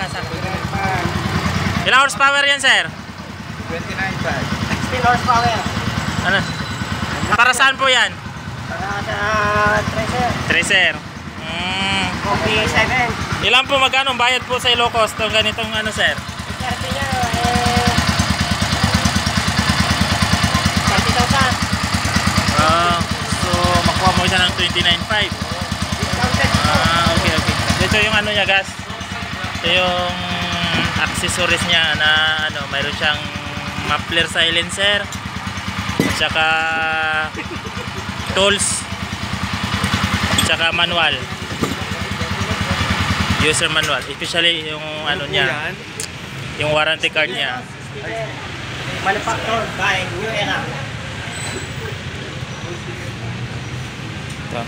saka. Ilang horsepower yan, sir? 29.5. 16 horsepower. Ano? Para saan po yan? Para sa Tracer. Tracer. Copy 7. Ilan po magkano ang bayad po sa Ilocos itong ganitong ano, sir? Swerte niya, 30,000. So makuha mo siya ng 29.5. Discounted. Okay. Ito yung ano niya, guys. Ito yung accessories niya na ano, mayroon siyang muffler silencer at saka tools at saka manual, user manual, especially yung ano niya, yung warranty card niya. Manufactured by New Era. Ito.